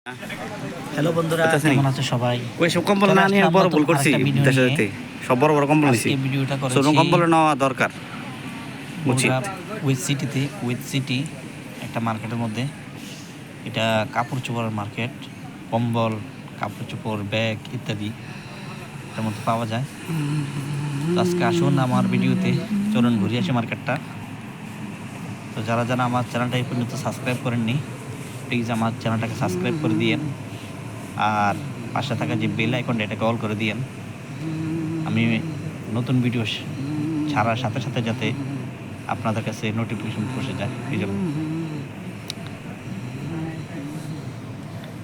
Hello বন্ধুরা, কেমন আছে সবাই? ওই সব কম্বল না নিয়ে বড় ভুল করছি। দেশে যেতে সব বড় বড় কম্বল নিছি। ভিডিওটা করেছি ছোট কম্বল নেওয়া দরকার উচিত। উইথ সিটি একটা মার্কেটের মধ্যে, এটা কাপড় চোপড়ের মার্কেট। কম্বল, কাপড় চোপড়, ব্যাগ ইত্যাদি এটার মধ্যে পাওয়া যায়। তো আজকে আসুন আমার ভিডিওতে, চলুন ঘুরে আসি মার্কেটটা। তো যারা যারা আমার চ্যানেলটা এই পর্যন্ত সাবস্ক্রাইব করেননি, প্লিজ আমার চ্যানেলটাকে সাবস্ক্রাইব করে দিয়েন, আর পাশে থাকা যে বেল আইকনটা এটাকে অল করে দিয়েন। আমি নতুন ভিডিও ছাড়ার সাথে সাথে যাতে আপনাদের কাছে নোটিফিকেশন পৌঁছে যায়, এই জন্য।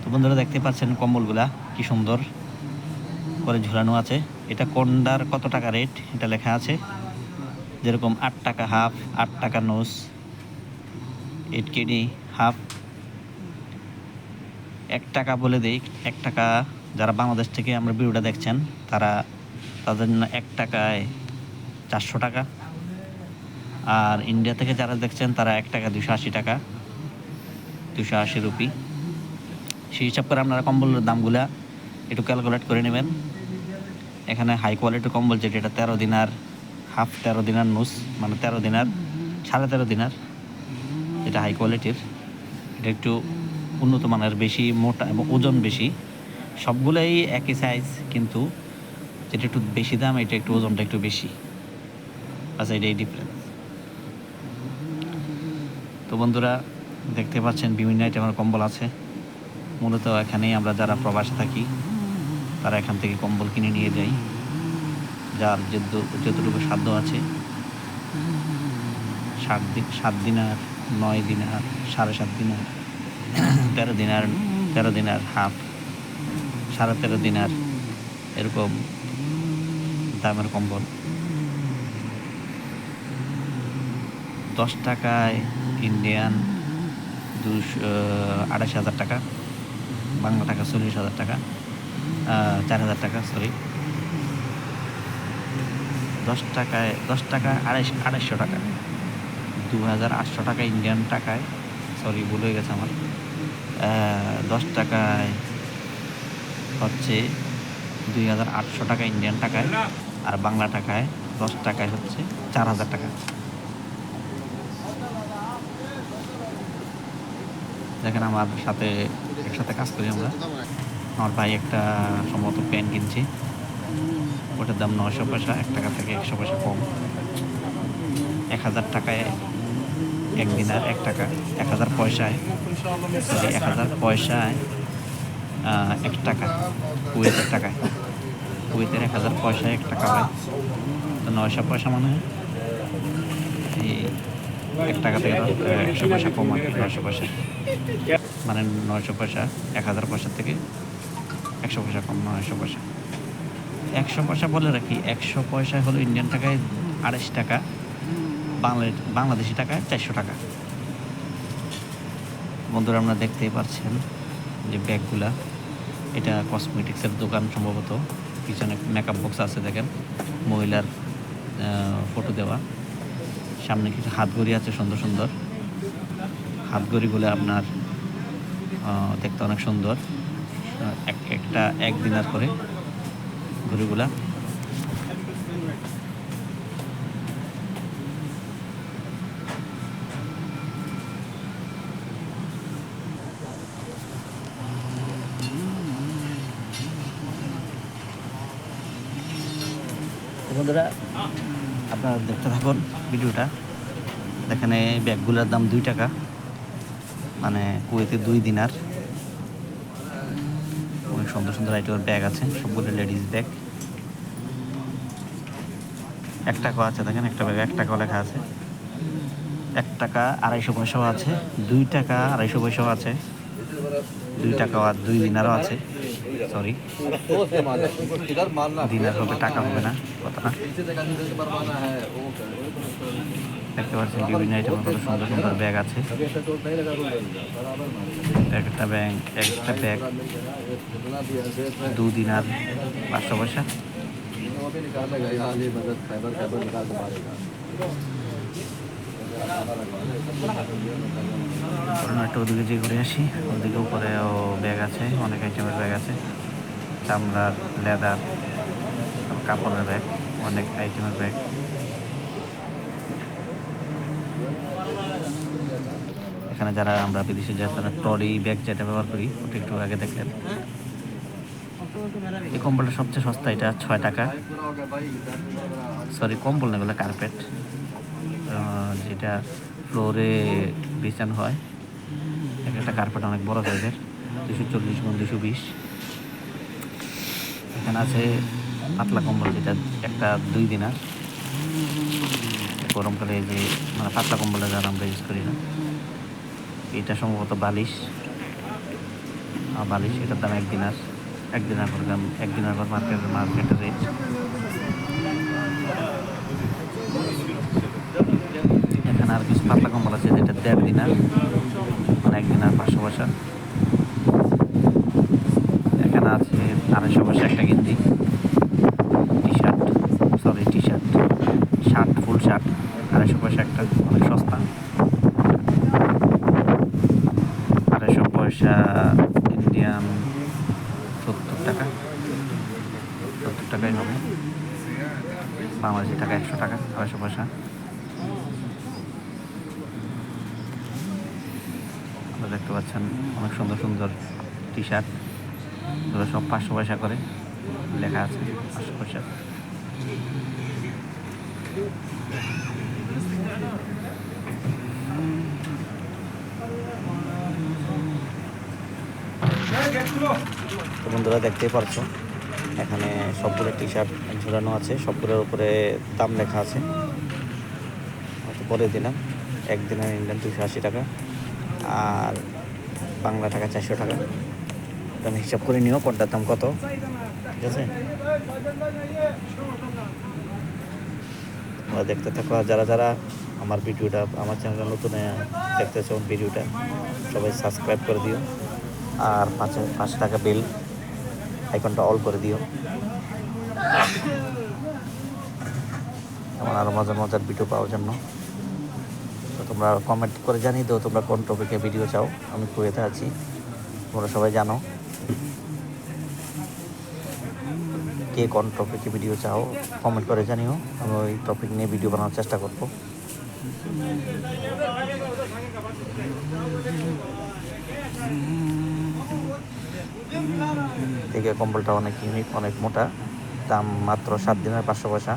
তো বন্ধুরা, দেখতে পাচ্ছেন কম্বলগুলা কি সুন্দর করে ঝুলানো আছে। এটা কোনটার কত টাকা রেট এটা লেখা আছে, যেরকম 8 টাকা হাফ, 8 টাকা নোস, 8 কেডি হাফ। 1 টাকা বলে দেই, 1 টাকা যারা বাংলাদেশ থেকে আমরা ভিডিওটা দেখছেন তাদের জন্য 1 টাকায় 400 টাকা। আর ইন্ডিয়া থেকে যারা দেখছেন তারা 1 টাকা 280 টাকা, 280 রুপি। সেই হিসাব করে আপনারা কম্বলের দামগুলা একটু ক্যালকুলেট করে নেবেন। এখানে হাই কোয়ালিটির কম্বল যেটা, এটা 13 দিনার হাফ, 13 দিনার নুস, মানে 13 দিনার, 13.5 দিনার, এটা হাই কোয়ালিটির। এটা একটু উন্নত মানের, বেশি মোটা এবং ওজন বেশি। সবগুলোই একই সাইজ, কিন্তু যেটা একটু বেশি দাম এটা একটু ওজনটা একটু বেশি। আচ্ছা, এটাই ডিফারেন্স। তো বন্ধুরা, দেখতে পাচ্ছেন বিভিন্ন আইটেমের কম্বল আছে। মূলত এখানেই আমরা যারা প্রবাসে থাকি তারা এখান থেকে কম্বল কিনে নিয়ে যাই, যার যতটুকু সাধ্য আছে। 7 দিনার, 9 দিনার, 7.5 দিনার, 13 দিনার হাফ, 13.5 দিনার, এরকম দামের কম্বল। 10 টাকায় ইন্ডিয়ান 28,000 টাকা, বাংলা টাকা 40,000 টাকা, 4,000 টাকা, সরি। 10 টাকা 2,800 টাকা, 2,800 টাকা ইন্ডিয়ান টাকায়, সরি ভুল হয়ে গেছে আমার। 10 টাকায় হচ্ছে 2,800 টাকা ইন্ডিয়ান টাকায়, আর বাংলা টাকায় 10 টাকায় হচ্ছে 4,000 টাকা। দেখেন, আমার সাথে একসাথে কাজ করি আমরা। আমার ভাই একটা সম্ভবত পেন কিনছে, ওটার দাম 900 পয়সা, 1 টাকা থেকে 100 পয়সা কম। 1,000 টাকায় 1 দিনার, 1 টাকা, 1,000 পয়সায়, সরি 1,000 পয়সায় 1 টাকা, কুয়েতের টাকায়, কুয়েতের 1,000 পয়সায় 1 টাকা হয়। তো 900 পয়সা মানে এই 1 টাকা থেকে 100 পয়সা কম আর কি, 900 পয়সা মানে 900 পয়সা 1,000 পয়সা থেকে 100 পয়সা কম, 900 পয়সা। 100 পয়সা বলে রাখি, 100 পয়সা হলো ইন্ডিয়ান টাকায় 28 টাকা, বাংলাদেশি টাকায় 400 টাকা। বন্ধুরা, আপনারা দেখতেই পাচ্ছেন যে ব্যাগগুলা, এটা কসমেটিক্সের দোকান সম্ভবত। পিছনে মেকআপ বক্স আছে, দেখেন মহিলার ফটো দেওয়া। সামনে কিছু হাতঘড়ি আছে, সুন্দর সুন্দর হাতঘড়িগুলো আপনার দেখতে অনেক সুন্দর। একটা 1 দিনার করে ঘড়িগুলা। বন্ধুরা, আপনারা দেখতে থাকুন ভিডিওটা। এখানে ব্যাগগুলোর দাম 2 টাকা, মানে কুয়েতে 2 দিনার। অনেক সুন্দর সুন্দর আইটেমের ব্যাগ আছে, সবগুলো লেডিস ব্যাগ। 1 টাকাও আছে, দেখেন একটা ব্যাগ 1 টাকাও লেখা আছে। 1 টাকা 250 পয়সাও আছে, 2 টাকা 250 পয়সাও আছে, 2 টাকাও আর 2 দিনারও আছে। সরি, দিনার হবে, টাকা হবে না, কথা না। দেখতে পাচ্ছেন বিভিন্ন আইটেমের কত সুন্দর সুন্দর ব্যাগ আছে। একটা ব্যাগ 2 দিনার 500 পয়সা। একটু ওদিকে যে ঘুরে আসি, ওদিকে উপরেও ব্যাগ আছে, অনেক আইটেমের ব্যাগ আছে, চামড়ার, লেদার, কাপড়ের ব্যাগ, অনেক আইটেমের ব্যাগ। এখানে যারা আমরা বিদেশে যাই তারা ট্রলি ব্যাগ যেটা ব্যবহার করি ওটা একটু আগে দেখলেন। এই কম্বলটা সবচেয়ে সস্তা, এটা 6 টাকা। সরি, কম্বল না, এগুলো কার্পেট, যেটা ফ্লোরে বিছানো হয়। একটা কার্পেট অনেক বড় সাইজের, 240x220। এখানে আছে পাতলা কম্বল, যেটা একটা 2 দিনার। গরমকালে যে মানে পাতলা কম্বলটা যারা আমরা ইউজ করি না, এটা সম্ভবত বালিশ, বালিশ, এটার দাম 1 দিনার। 1 দিনার পর দাম, 1 দিনার পর মার্কেটের রেট। এখানে আর কিছু পাতলা কম্বল আছে, যেটা 1.5 দিনার, মানে 1 দিনার 500 পয়সা। এখানে আছে 250 পয়সা একটা গেঞ্জি, শার্ট, ফুল শার্ট 250 পয়সা একটা, অনেক সস্তা। 250 পয়সা ইন্ডিয়ান 70 টাকা, 70 টাকাই হবে, বাংলাদেশি টাকা 100 টাকা, 250 পয়সা। আপনারা দেখতে পাচ্ছেন অনেক সুন্দর সুন্দর টি শার্ট, এগুলো সব 500 পয়সা করে লেখা আছে, 500 পয়সা। তো বন্ধুরা দেখতেই পারছো, এখানে সবগুলো টি শার্ট ঝুলানো আছে, সবগুলোর উপরে দাম লেখা আছে। হয়তো পরে দিলাম, 1 দিনের ইন্ডিয়ান 280 টাকা, আর বাংলা টাকা 400 টাকা। আমি হিসাব করে নিও কোনটার দাম কত, ঠিক আছে? দেখতে থাকো, যারা যারা আমার ভিডিওটা, আমার চ্যানেলে নতুন দেখতেছো ভিডিওটা, সবাই সাবস্ক্রাইব করে দিও, আর 5 টাকা বেল আইকনটা অল করে দিও। আমার আরও মজার মজার ভিডিও পাওয়ার জন্য। তো তোমরা কমেন্ট করে জানিয়ে দাও তোমরা কোন টপিকে ভিডিও চাও। আমি কুয়েতে আছি, তোমরা সবাই জানো কে কোন টপিকে ভিডিও চাও, কমেন্ট করে জানিও, আমি ওই টপিক নিয়ে ভিডিও বানানোর চেষ্টা করবো। দেখে কম্বলটা অনেক ইউনিক, অনেক মোটা, দাম মাত্র 7 দিনের 500 পয়সা।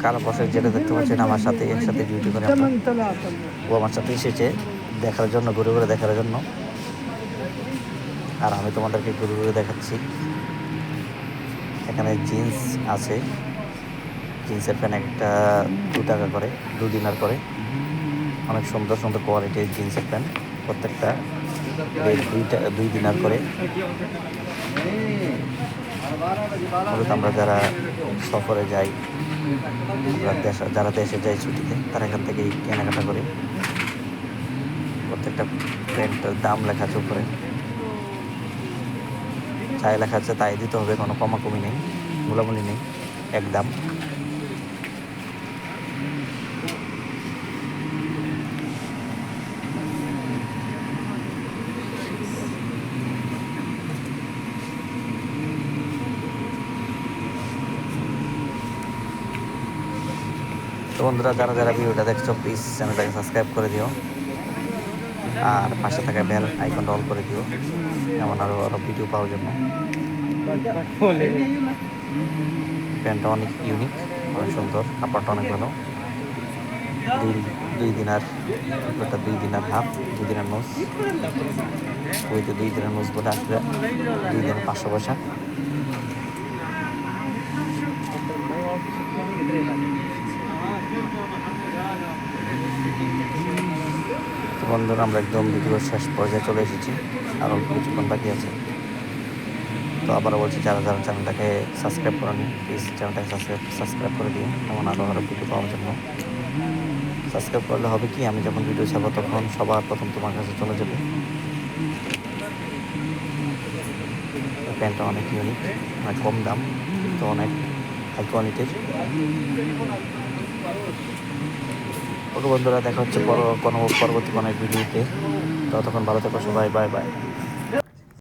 কালো বসে যেটা দেখতে পাচ্ছেন আমার সাথে একসাথে ডিউটি করে, ও আমার সাথে এসেছে দেখার জন্য, ঘুরে ঘুরে দেখার জন্য, আর আমি তোমাদেরকে ঘুরে ঘুরে দেখাচ্ছি। এখানে জিন্স আছে, জিন্সের প্যান্ট একটা 2 টাকা করে, 2 দিনার করে। অনেক সুন্দর সুন্দর কোয়ালিটির জিন্সের প্যান্ট, প্রত্যেকটা 2 দিনার করে। মূলত আমরা যারা সফরে যাই, যারা দেশে যাই ছুটিতে, তারা এখান থেকেই কেনাকাটা করি। প্রত্যেকটা প্যান্টের দাম লেখা আছে উপরে, যাই লেখা আছে তাই দিতে হবে, কোনো কমাকমি নেই, মূলামূলি নেই, একদম। তো বন্ধুরা, যারা যারা ভিডিওটা দেখছো প্লিজ চ্যানেলটাকে সাবস্ক্রাইব করে দিও, আর পাশে থাকা বেল আইকনটা অল করে দিও, এমন আরও আরও ভিডিও পাওয়ার জন্য। প্যান্টটা অনেক ইউনিক, অনেক সুন্দর, কাপড়টা অনেক ভালো। 2 দিনার, একটা 2 দিনার হাফ, 2 দিনার নোজ, ওইতে 2 দিনার নোজ বলে আসবে 2 দিনের 500 পয়সা। তো বন্ধুরা, আমরা একদম ভিডিওর শেষ পর্যায়ে চলে এসেছি, আর অল্প কিছুক্ষণ বাকি আছে। তো আবারও বলছি, যারা যারা চ্যানেলটাকে সাবস্ক্রাইব করেনি প্লিজ চ্যানেলটাকে সাবস্ক্রাইব করে দিও, এমন আরও আরও ভিডিও পাওয়ার জন্য। সাবস্ক্রাইব করলে হবে কি, আমি যখন ভিডিও ছাড়বো তখন সবার প্রথম তোমার কাছে চলে যাবে। প্যান্টটা অনেক ইউনিক, অনেক কম দাম, তো অনেক হাই কোয়ালিটির। ওকে বন্ধুরা, দেখা হচ্ছে পরবর্তী কোনো এক ভিডিওতে। ততক্ষণ ভালো থেকো সবাই, বাই বাই।